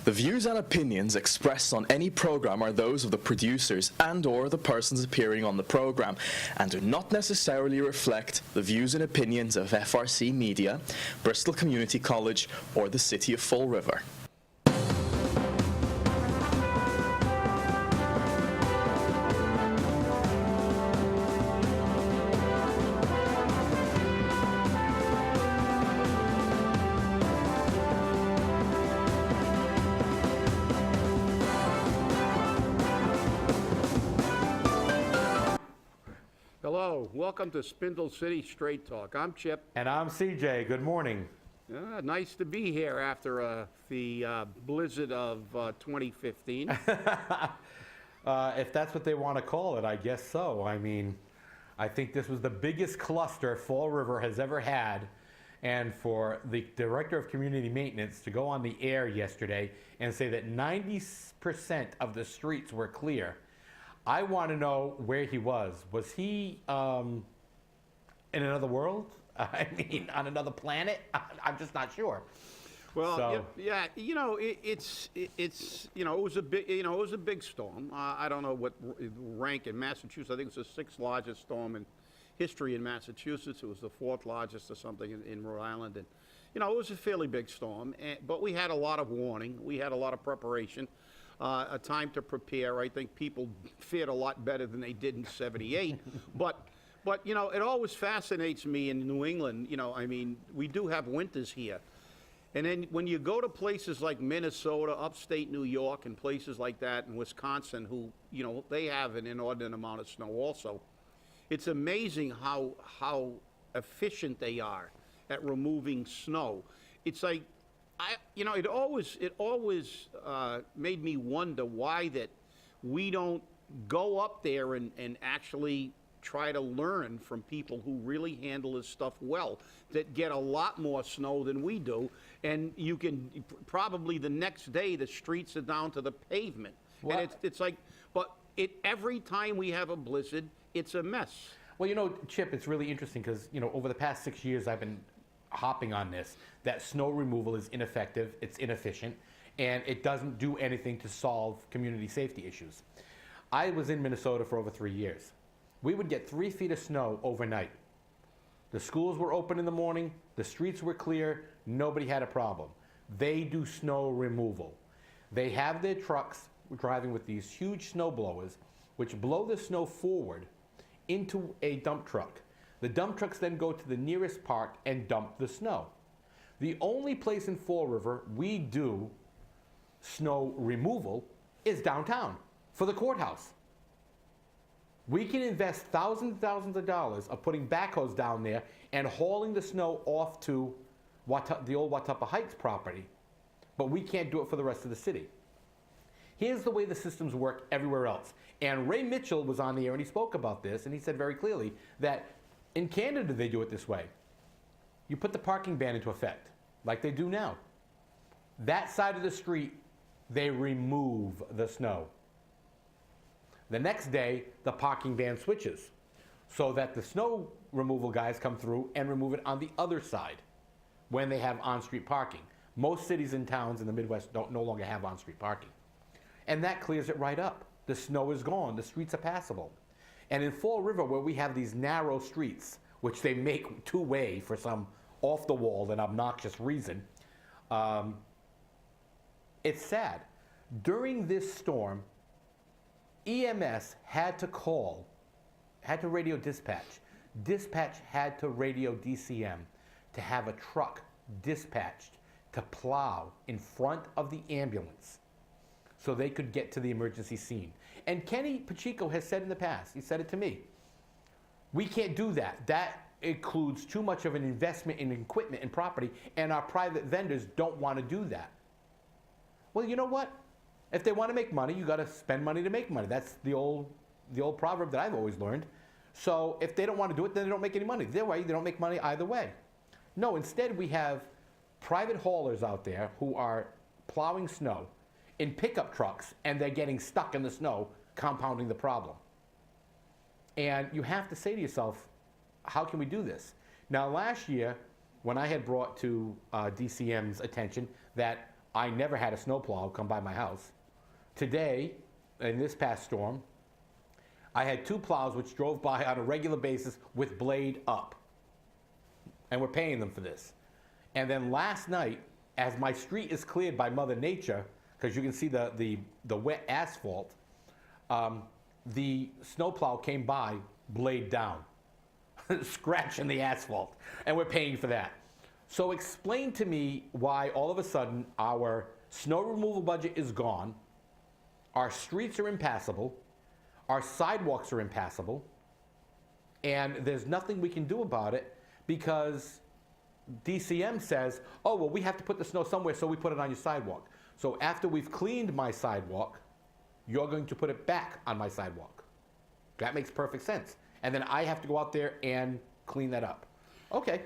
The views and opinions expressed on any program are those of the producers and/or the persons appearing on the program, and do not necessarily reflect the views and opinions of FRC Media, Bristol Community College, or the City of Fall River. Hello, welcome to Spindle City Straight Talk. I'm Chip. And I'm CJ. Good morning. Nice to be here after the blizzard of 2015. If that's what they want to call it, I guess so. I mean, I think this was the biggest cluster Fall River has ever had. And for the Director of Community Maintenance to go on the air yesterday and say that 90% of the streets were clear, I want to know where he was. Was he in another world? I mean, on another planet? I'm just not sure. Well, So- yeah, you know, it was a big, it was a big storm. I don't know what rank in Massachusetts. I think it was the sixth largest storm in history in Massachusetts. It was the fourth largest or something in Rhode Island, and it was a fairly big storm. But we had a lot of warning. We had a lot of preparation. A time to prepare. I think people fared a lot better than they did in '78. but it always fascinates me in New England. I mean, we do have winters here. And then when you go to places like Minnesota, upstate New York, and places like that, and Wisconsin, who, they have an inordinate amount of snow also, it's amazing how efficient they are at removing snow. It's like, it always made me wonder why that we don't go up there and actually try to learn from people who really handle this stuff well, that get a lot more snow than we do, and you can probably the next day the streets are down to the pavement. Well, and it's like, but every time we have a blizzard, it's a mess. Well, Chip, it's really interesting because, over the past 6 years I've been hopping on this, that snow removal is ineffective, it's inefficient, and it doesn't do anything to solve community safety issues. I was in Minnesota for over 3 years. We would get 3 feet of snow overnight. The schools were open in the morning, the streets were clear, nobody had a problem. They do snow removal. They have their trucks driving with these huge snow blowers, which blow the snow forward into a dump truck. The dump trucks then go to the nearest park and dump the snow. The only place in Fall River we do snow removal is downtown for the courthouse. We can invest thousands and thousands of dollars of putting backhoes down there and hauling the snow off to the old Watuppa Heights property, but we can't do it for the rest of the city. Here's the way the systems work everywhere else. And Ray Mitchell was on the air and he spoke about this, and he said very clearly that in Canada they do it this way. You put the parking ban into effect, like they do now. That side of the street, they remove the snow. The next day, the parking ban switches so that the snow removal guys come through and remove it on the other side when they have on-street parking. Most cities and towns in the Midwest no longer have on-street parking. And that clears it right up. The snow is gone. The streets are passable. And in Fall River, where we have these narrow streets, which they make two-way for some off-the-wall and obnoxious reason, it's sad. During this storm, EMS had to radio dispatch. Dispatch had to radio DCM to have a truck dispatched to plow in front of the ambulance so they could get to the emergency scene. And Kenny Pacheco has said in the past, he said it to me, we can't do that. That includes too much of an investment in equipment and property, and our private vendors don't want to do that. Well, you know what? If they want to make money, you got to spend money to make money. That's the old proverb that I've always learned. So if they don't want to do it, then they don't make any money. Their way, they don't make money either way. No, instead we have private haulers out there who are plowing snow in pickup trucks, and they're getting stuck in the snow, compounding the problem. And you have to say to yourself, how can we do this? Now, last year, when I had brought to DCM's attention that I never had a snowplow come by my house. Today, in this past storm, I had 2 plows which drove by on a regular basis with blade up. And we're paying them for this. And then last night, as my street is cleared by Mother Nature, because you can see the wet asphalt, the snowplow came by, blade down, scratching the asphalt, and we're paying for that. So explain to me why all of a sudden our snow removal budget is gone, our streets are impassable, our sidewalks are impassable, and there's nothing we can do about it because DCM says, oh, well, we have to put the snow somewhere, so we put it on your sidewalk. So after we've cleaned my sidewalk, you're going to put it back on my sidewalk. That makes perfect sense. And then I have to go out there and clean that up. Okay.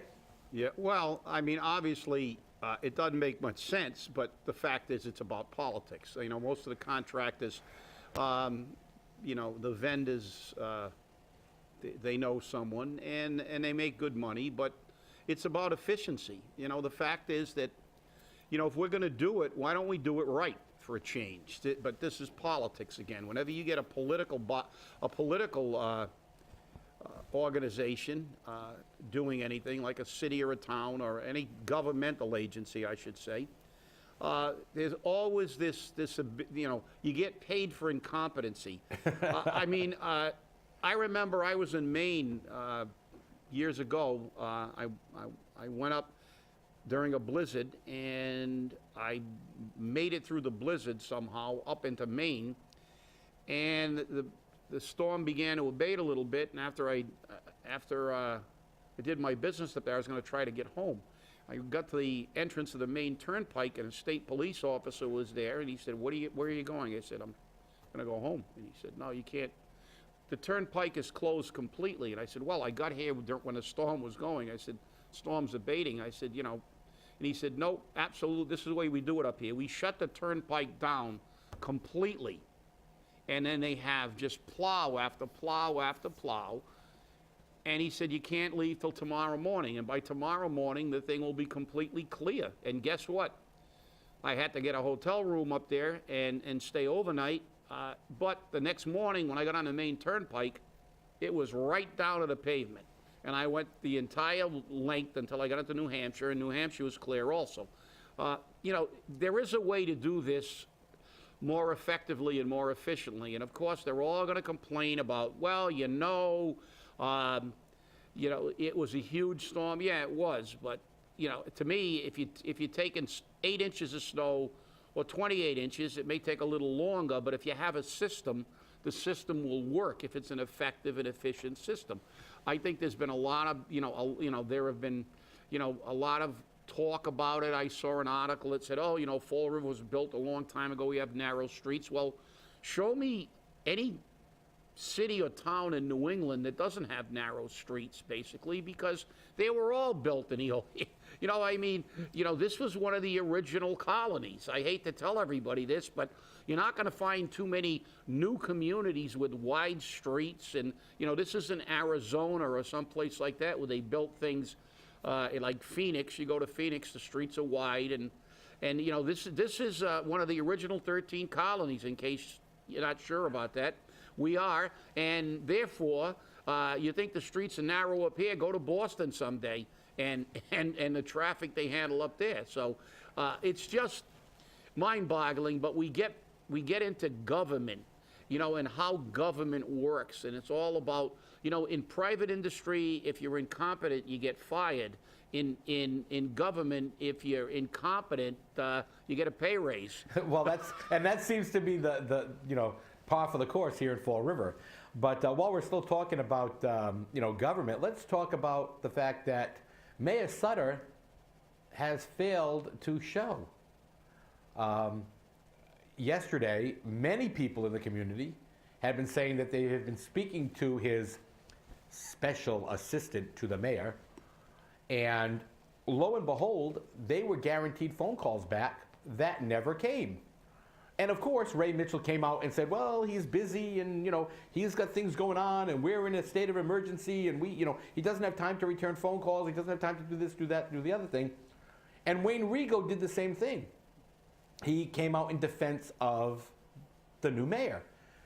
Yeah, well, I mean, obviously, it doesn't make much sense, but the fact is it's about politics. You know, most of the contractors, you know, the vendors, they know someone and they make good money, but it's about efficiency. You know, the fact is that, you know, if we're going to do it, why don't we do it right for a change? But this is politics again. Whenever you get a political organization doing anything, like a city or a town or any governmental agency, I should say, there's always this, you know, you get paid for incompetency. I mean, I remember I was in Maine years ago. I went up during a blizzard, and I made it through the blizzard somehow up into Maine, and the storm began to abate a little bit, and after I did my business up there, I was going to try to get home. I got to the entrance of the Maine Turnpike, and a state police officer was there, and he said, where are you going? I said, I'm going to go home. And he said, no, you can't. The turnpike is closed completely. And I said, well, I got here when the storm was going. I said, storm's abating. I said, you know, and he said, no, absolutely, this is the way we do it up here. We shut the turnpike down completely. And then they have just plow after plow after plow. And he said, you can't leave till tomorrow morning. And by tomorrow morning, the thing will be completely clear. And guess what? I had to get a hotel room up there and stay overnight. But the next morning, when I got on the Main Turnpike, it was right down to the pavement. And I went the entire length until I got into New Hampshire, and New Hampshire was clear also. You know, there is a way to do this more effectively and more efficiently. And of course, they're all going to complain about, well, you know, it was a huge storm. Yeah, it was. But, you know, to me, if you're taking 8 inches of snow or 28 inches, it may take a little longer. But if you have a system, the system will work if it's an effective and efficient system. I think there's been a lot of, there have been, a lot of talk about it. I saw an article that said, oh, Fall River was built a long time ago. We have narrow streets. Well, show me any city or town in New England that doesn't have narrow streets, basically, because they were all built in this was one of the original colonies. I hate to tell everybody this, but you're not going to find too many new communities with wide streets. And, this isn't Arizona or someplace like that where they built things like Phoenix. You go to Phoenix, the streets are wide. And this is one of the original 13 colonies, in case you're not sure about that. We are, and therefore, you think the streets are narrow up here, go to Boston someday, and the traffic they handle up there. So it's just mind-boggling, but we get into government, and how government works, and it's all about, in private industry, if you're incompetent, you get fired. In government, if you're incompetent, you get a pay raise. Well, that seems to be the par for the course here in Fall River. But while we're still talking about government, let's talk about the fact that Mayor Sutter has failed to show. Yesterday, many people in the community have been saying that they have been speaking to his special assistant to the mayor, and lo and behold, they were guaranteed phone calls back that never came. And of course, Ray Mitchell came out and said, well, he's busy and, he's got things going on and we're in a state of emergency and he doesn't have time to return phone calls. He doesn't have time to do this, do that, do the other thing. And Wayne Rigo did the same thing. he came out in defense of the new mayor.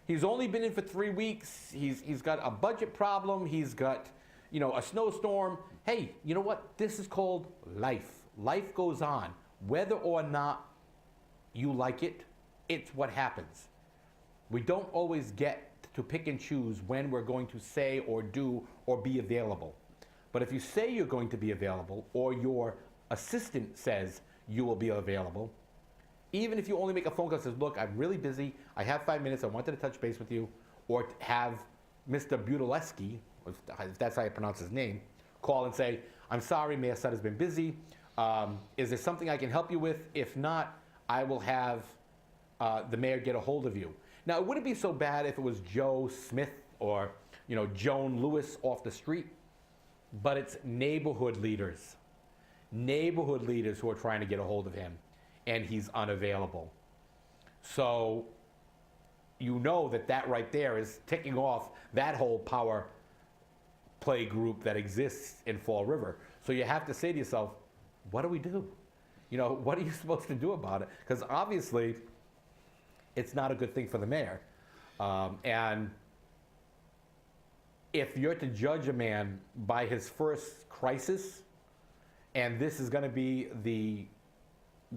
He's only been in for 3 weeks. He's got a budget problem. He's got, a snowstorm. Hey, you know what? This is called life. Life goes on. Whether or not you like it, it's what happens. We don't always get to pick and choose when we're going to say or do or be available. But if you say you're going to be available, or your assistant says you will be available, even if you only make a phone call that says, look, I'm really busy, I have 5 minutes, I wanted to touch base with you, or to have Mr. Butaleski, if that's how you pronounce his name, call and say, I'm sorry, Mayor Sutter's been busy. Is there something I can help you with? If not, I will have the mayor get a hold of you. Now, it wouldn't be so bad if it was Joe Smith or, Joan Lewis off the street, but it's neighborhood leaders who are trying to get a hold of him, and he's unavailable. So that right there is ticking off that whole power play group that exists in Fall River. So you have to say to yourself, what do we do? What are you supposed to do about it? Because obviously, it's not a good thing for the mayor. And if you're to judge a man by his first crisis, and this is going to be the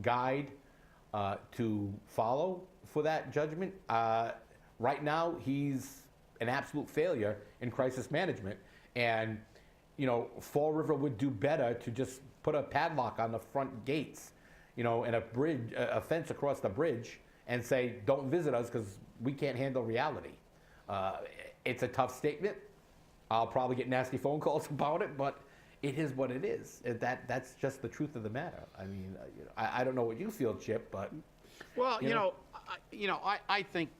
guide to follow for that judgment, right now he's an absolute failure in crisis management. And, Fall River would do better to just put a padlock on the front gates, and a fence across the bridge, and say, don't visit us because we can't handle reality. It's a tough statement. I'll probably get nasty phone calls about it, but it is what it is. That's just the truth of the matter. I mean, I don't know what you feel, Chip, but... Well, I think,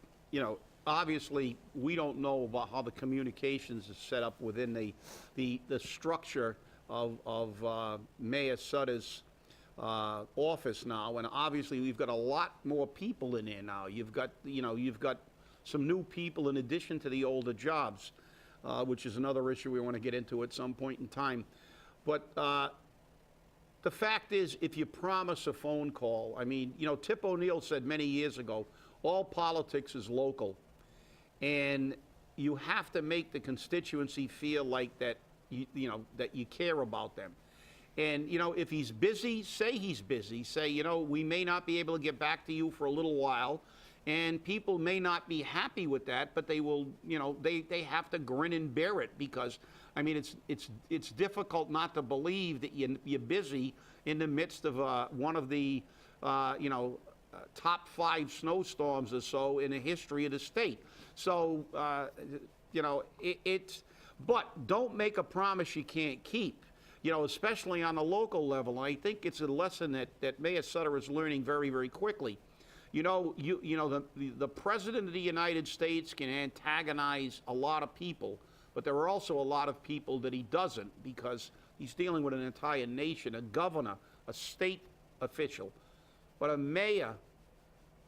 obviously, we don't know about how the communications is set up within the structure of Mayor Sutter's office now, and obviously we've got a lot more people in there now. You've got some new people in addition to the older jobs, which is another issue we want to get into at some point in time. But the fact is, if you promise a phone call, I mean, Tip O'Neill said many years ago, all politics is local, and you have to make the constituency feel like that that you care about them. And, if he's busy, say he's busy. Say, we may not be able to get back to you for a little while, and people may not be happy with that, but they will, they have to grin and bear it, because, I mean, it's difficult not to believe that you're busy in the midst of one of the, top 5 snowstorms or so in the history of the state. So, but don't make a promise you can't keep, especially on the local level. And I think it's a lesson that Mayor Sutter is learning very, very quickly. The President of the United States can antagonize a lot of people, but there are also a lot of people that he doesn't, because he's dealing with an entire nation, a governor, a state official. But a mayor,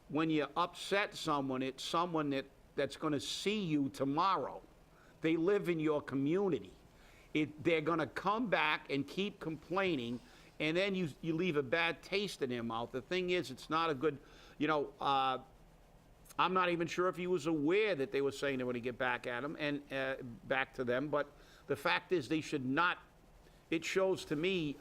when you upset someone, it's someone that's going to see you tomorrow. They live in your community. They're going to come back and keep complaining, and then you leave a bad taste in their mouth. The thing is, it's not a good, I'm not even sure if he was aware that they were saying they were going to get back at him and back to them. But the fact is, they should not. It shows to me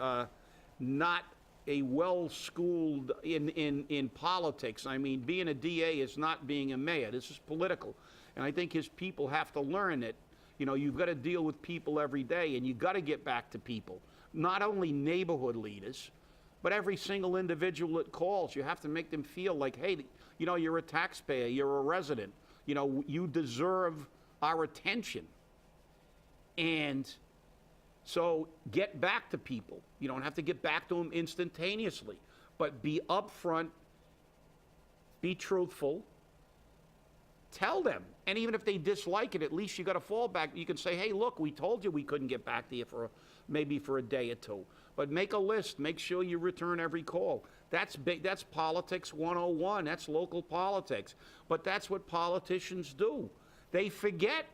not a well-schooled in politics. I mean, being a DA is not being a mayor. This is political, and I think his people have to learn that. You've got to deal with people every day, and you've got to get back to people. Not only neighborhood leaders, but every single individual that calls. You have to make them feel like, hey, you're a taxpayer, you're a resident, you deserve our attention. And so get back to people. You don't have to get back to them instantaneously, but be upfront, be truthful, tell them. And even if they dislike it, at least you got a fallback. You can say, hey, look, we told you we couldn't get back to you maybe for a day or two. But make a list. Make sure you return every call. That's big. That's politics 101. That's local politics. But that's what politicians do. They forget.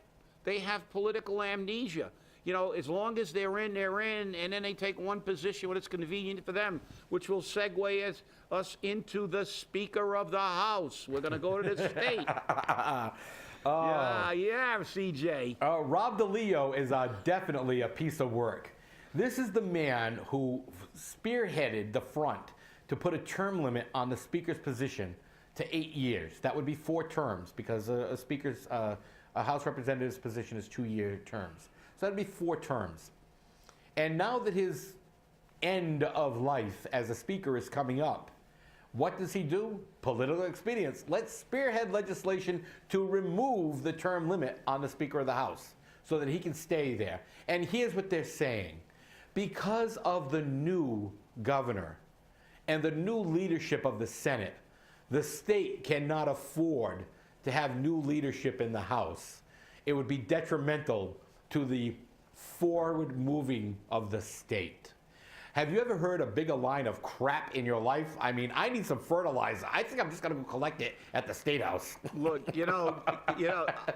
They have political amnesia. You know, as long as they're in, and then they take one position when it's convenient for them, which will segue us into the Speaker of the House. We're going to go to the state. Yeah, CJ. Rob DeLeo is definitely a piece of work. This is the man who spearheaded the front to put a term limit on the Speaker's position to 8 years. That would be 4 terms because a House Representative's position is 2-year terms. So that would be 4 terms. And now that his end of life as a Speaker is coming up, what does he do? Political expedience. Let's spearhead legislation to remove the term limit on the Speaker of the House so that he can stay there. And here's what they're saying. Because of the new governor and the new leadership of the Senate, the state cannot afford to have new leadership in the House. It would be detrimental to the forward moving of the state. Have you ever heard a bigger line of crap in your life? I mean, I need some fertilizer. I think I'm just going to go collect it at the State House. Look,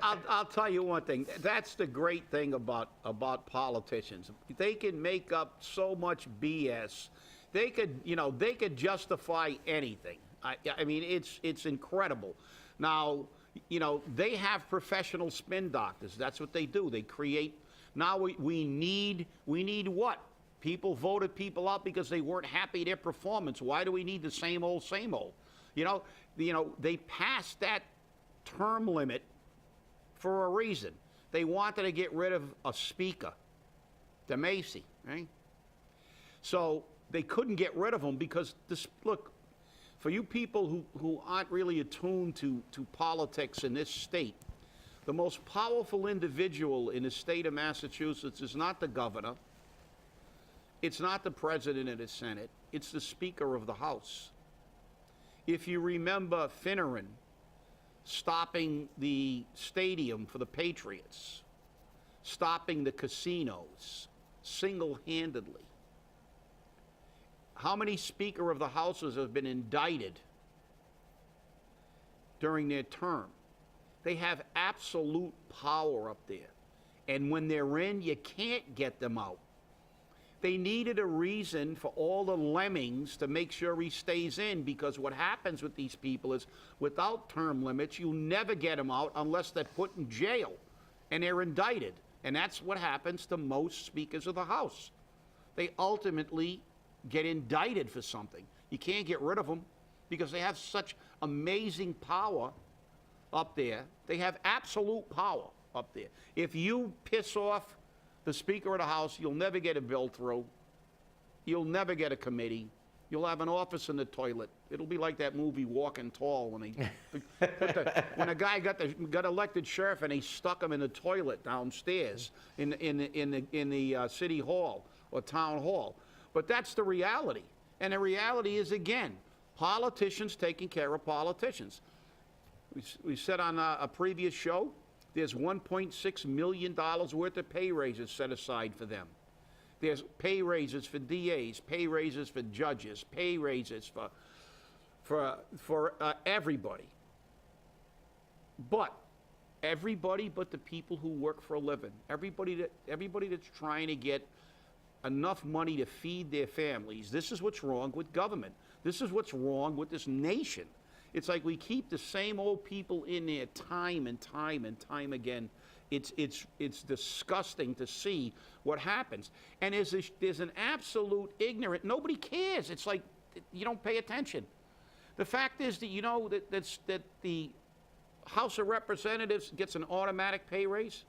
I'll tell you one thing. That's the great thing about politicians. They can make up so much BS. They could justify anything. I mean, it's incredible. Now, they have professional spin doctors. That's what they do. They create. Now we need what? People voted people out because they weren't happy with their performance. Why do we need the same old, same old? They passed that term limit for a reason. They wanted to get rid of a speaker, DeMacy, right? So they couldn't get rid of him because look, for you people who aren't really attuned to politics in this state, the most powerful individual in the state of Massachusetts is not the governor. It's not the president of the Senate. It's the Speaker of the House. If you remember Finneran stopping the stadium for the Patriots, stopping the casinos single-handedly, how many Speaker of the Houses have been indicted during their term? They have absolute power up there. And when they're in, you can't get them out. They needed a reason for all the lemmings to make sure he stays in, because what happens with these people is without term limits, you never get them out unless they're put in jail and they're indicted. And that's what happens to most Speakers of the House. They ultimately get indicted for something. You can't get rid of them because they have such amazing power up there. They have absolute power up there. If you piss off the Speaker of the House, you'll never get a bill through. You'll never get a committee. You'll have an office in the toilet. It'll be like that movie Walking Tall when when a guy got elected sheriff and they stuck him in the toilet downstairs in the city hall or town hall. But that's the reality. And the reality is, again, politicians taking care of politicians. We said on a previous show, there's $1.6 million worth of pay raises set aside for them. There's pay raises for DAs, pay raises for judges, pay raises for everybody. But everybody but the people who work for a living, everybody that's trying to get enough money to feed their families. This is what's wrong with government. This is what's wrong with this nation. It's like we keep the same old people in there time and time and time again. It's disgusting to see what happens. And there's an absolute ignorant, nobody cares. It's like you don't pay attention. The fact is that that the House of Representatives gets an automatic pay raise.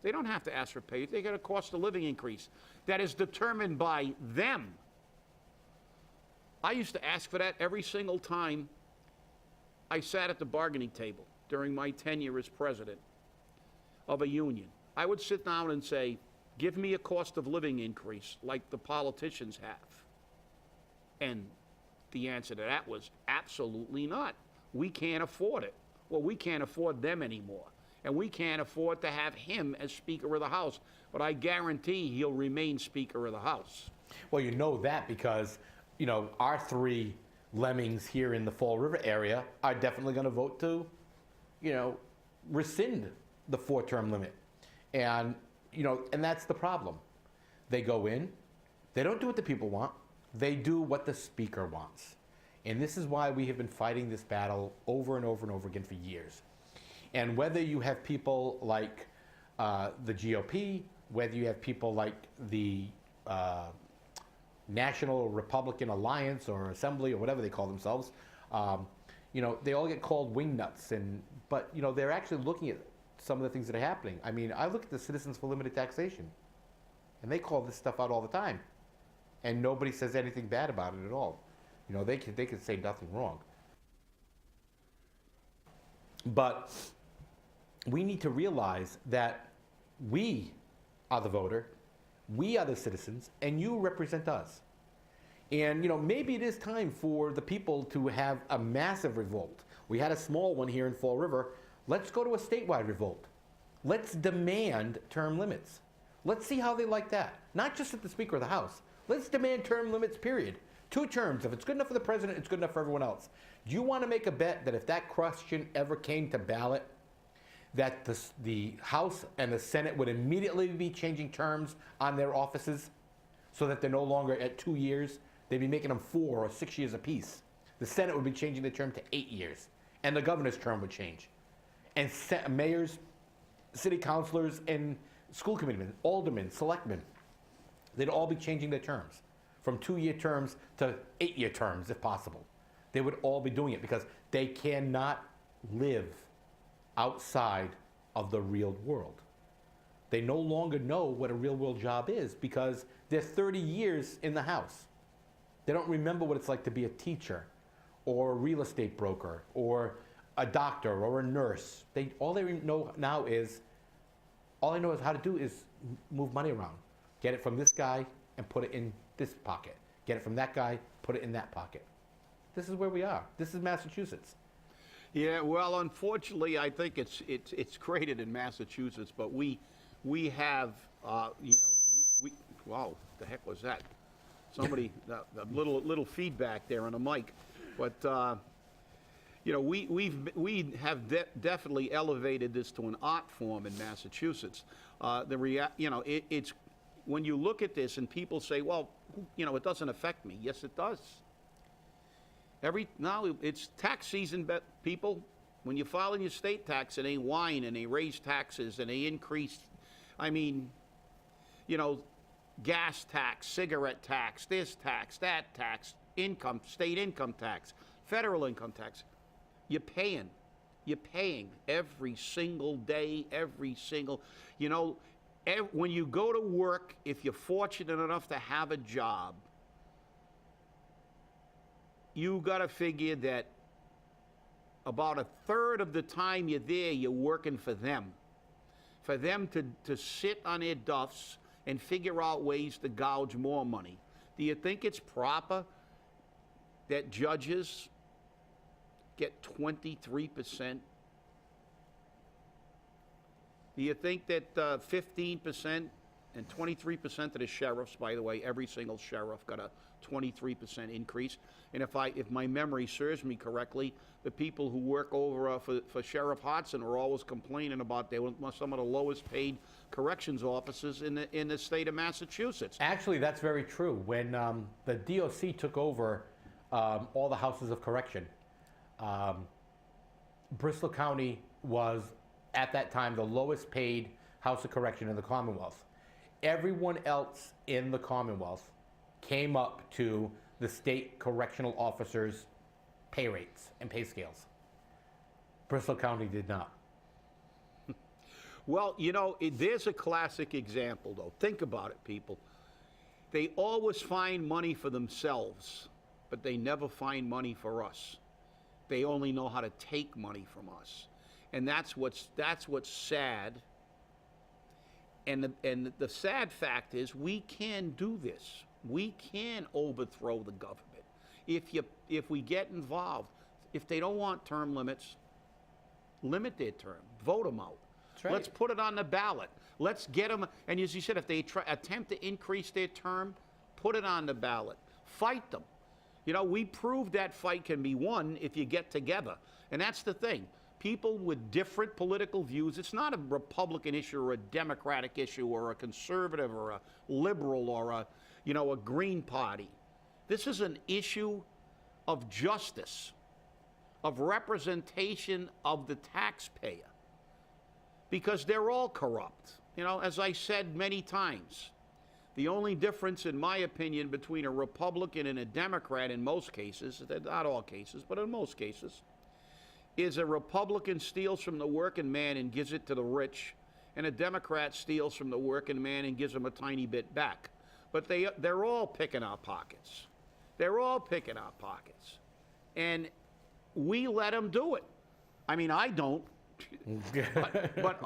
They don't have to ask for pay. They get a cost of living increase that is determined by them. I used to ask for that every single time I sat at the bargaining table during my tenure as president of a union. I would sit down and say, give me a cost of living increase like the politicians have. And the answer to that was absolutely not. We can't afford it. Well, we can't afford them anymore. And we can't afford to have him as Speaker of the House. But I guarantee he'll remain Speaker of the House. Well, you know that because, our 3 lemmings here in the Fall River area are definitely going to vote to, rescind the 4-term limit. And, and that's the problem. They go in, they don't do what the people want, they do what the speaker wants. And this is why we have been fighting this battle over and over and over again for years. And whether you have people like the GOP, whether you have people like the National Republican Alliance or Assembly or whatever they call themselves, they all get called wingnuts. But they're actually looking at some of the things that are happening. I mean, I look at the Citizens for Limited Taxation, and they call this stuff out all the time, and nobody says anything bad about it at all. They could say nothing wrong. But we need to realize that we are the voter, we are the citizens, and you represent us. And maybe it is time for the people to have a massive revolt. We had a small one here in Fall River. Let's go to a statewide revolt. Let's demand term limits. Let's see how they like that. Not just at the Speaker of the House. Let's demand term limits, period. 2 terms. If it's good enough for the president, it's good enough for everyone else. Do you want to make a bet that if that question ever came to ballot, that the House and the Senate would immediately be changing terms on their offices so that they're no longer at 2 years? They'd be making them 4 or 6 years apiece. The Senate would be changing the term to 8 years. And the governor's term would change. And mayors, city councilors, and school committeemen, aldermen, selectmen, they'd all be changing their terms from 2-year terms to 8-year terms, if possible. They would all be doing it because they cannot live outside of the real world. They no longer know what a real world job is because they're 30 years in the House. They don't remember what it's like to be a teacher or a real estate broker or a doctor or a nurse. All they know now is how to do is move money around. Get it from this guy and put it in this pocket. Get it from that guy, put it in that pocket. This is where we are. This is Massachusetts. Yeah, well, unfortunately, I think it's created in Massachusetts, but we have, wow, the heck was that? Somebody, the little feedback there on the mic, but we have definitely elevated this to an art form in Massachusetts. It's when you look at this and people say, well, it doesn't affect me. Yes, it does. Now it's tax season, people. When you file in your state tax, it ain't wine, and they raise taxes, and they increase, gas tax, cigarette tax, this tax, that tax, state income tax, federal income tax. You're paying every single day, when you go to work, if you're fortunate enough to have a job, you got to figure that about 1/3 of the time you're there, you're working for them to sit on their duffs and figure out ways to gouge more money. Do you think it's proper that judges get 23%? Do you think that 15% and 23% of the sheriffs, by the way, every single sheriff got a 23% increase? And if my memory serves me correctly, the people who work over for Sheriff Hodson are always complaining about they were some of the lowest paid corrections officers in the state of Massachusetts. Actually, that's very true. When the DOC took over all the houses of correction, Bristol County was, at that time, the lowest paid house of correction in the Commonwealth. Everyone else in the Commonwealth came up to the state correctional officers' pay rates and pay scales. Bristol County did not. Well, there's a classic example, though. Think about it, people. They always find money for themselves, but they never find money for us. They only know how to take money from us. And that's what's sad. And the sad fact is we can do this. We can overthrow the government if we get involved. If they don't want term limits, limit their term. Vote them out. That's right. Let's put it on the ballot. Let's get them. And as you said, if they attempt to increase their term, put it on the ballot. Fight them. We proved that fight can be won if you get together. And that's the thing. people with different political views. It's not a Republican issue or a Democratic issue or a conservative or a liberal or a Green Party. This is an issue of justice, of representation of the taxpayer, because they're all corrupt. As I said many times, the only difference, in my opinion, between a Republican and a Democrat in most cases, not all cases, but in most cases, is a Republican steals from the working man and gives it to the rich, and a Democrat steals from the working man and gives them a tiny bit back. But they're all picking our pockets. They're all picking our pockets. And we let them do it. I mean, I don't. but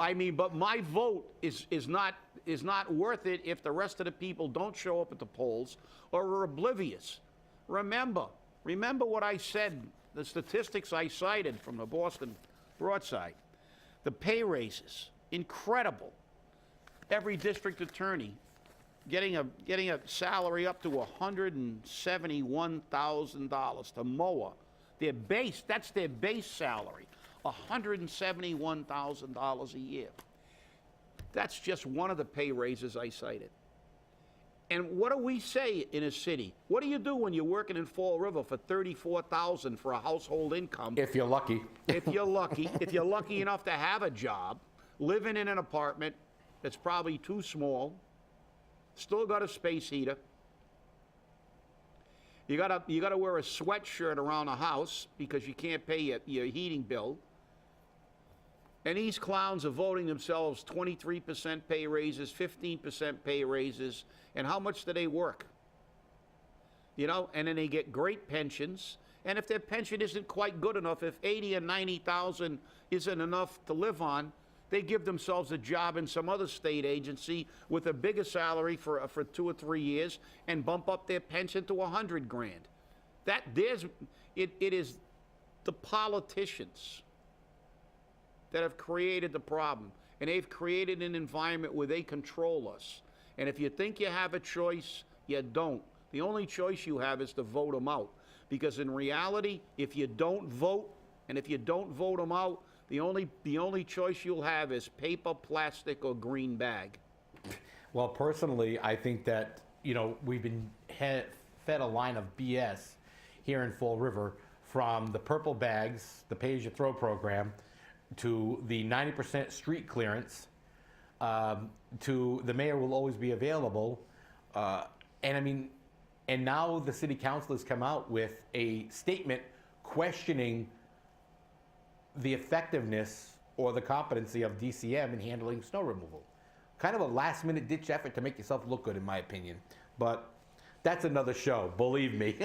my vote is not worth it if the rest of the people don't show up at the polls or are oblivious. Remember what I said, the statistics I cited from the Boston Broadside. The pay raises, incredible. Every district attorney getting a salary up to $171,000 to mower. That's their base salary, $171,000 a year. That's just one of the pay raises I cited. And what do we say in a city? What do you do when you're working in Fall River for $34,000 for a household income? If you're lucky. If you're lucky enough to have a job, living in an apartment that's probably too small, still got a space heater. You gotta wear a sweatshirt around the house because you can't pay your heating bill. And these clowns are voting themselves 23% pay raises, 15% pay raises, and how much do they work? And then they get great pensions. And if their pension isn't quite good enough, if 80 or 90,000 isn't enough to live on, they give themselves a job in some other state agency with a bigger salary for 2 or 3 years and bump up their pension to $100,000. It is the politicians that have created the problem, and they've created an environment where they control us. And if you think you have a choice, you don't. The only choice you have is to vote them out, because in reality, if you don't vote, and if you don't vote them out, the only choice you'll have is paper, plastic, or green bag. Well, personally, I think that, we've been fed a line of BS here in Fall River, from the purple bags, the pay-as-you-throw program, to the 90% street clearance, to the mayor will always be available. And now the city council has come out with a statement questioning the effectiveness or the competency of DCM in handling snow removal. Kind of a last-minute ditch effort to make yourself look good, in my opinion. But that's another show, believe me.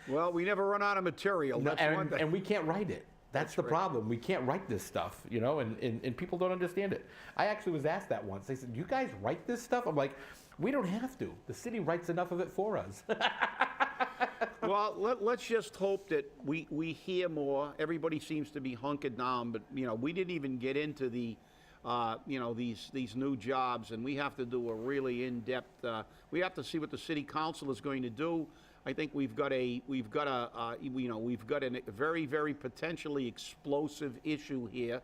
Well, we never run out of material. That's one thing. And we can't write it. That's the problem. We can't write this stuff, and people don't understand it. I actually was asked that once. They said, "You guys write this stuff?" I'm like, "We don't have to. The city writes enough of it for us." Well, let's just hope that we hear more. Everybody seems to be hunkered down, but we didn't even get into the these new jobs, and we have to do a really in-depth. We have to see what the city council is going to do. I think we've got a very, very potentially explosive issue here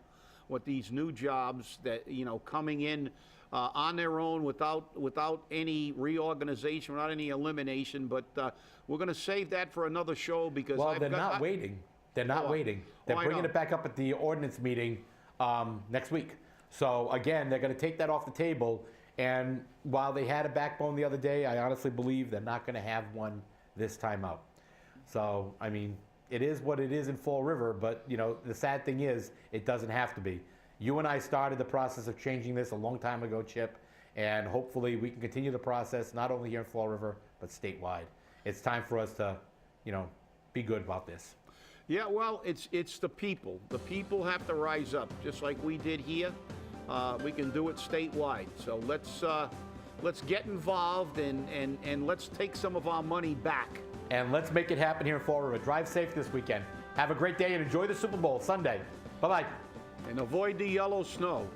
with these new jobs that coming in on their own without any reorganization, without any elimination. But we're going to save that for another show, because they're not waiting. They're not waiting. They're bringing it back up at the ordinance meeting next week. So again, they're going to take that off the table. And while they had a backbone the other day, I honestly believe they're not going to have one this time out. So, it is what it is in Fall River, but, the sad thing is, it doesn't have to be. You and I started the process of changing this a long time ago, Chip, and hopefully we can continue the process, not only here in Fall River, but statewide. It's time for us to, be good about this. Yeah, well, it's the people. The people have to rise up, just like we did here. We can do it statewide. So let's get involved and let's take some of our money back. And let's make it happen here in Fall River. Drive safe this weekend. Have a great day and enjoy the Super Bowl Sunday. Bye-bye. And avoid the yellow snow.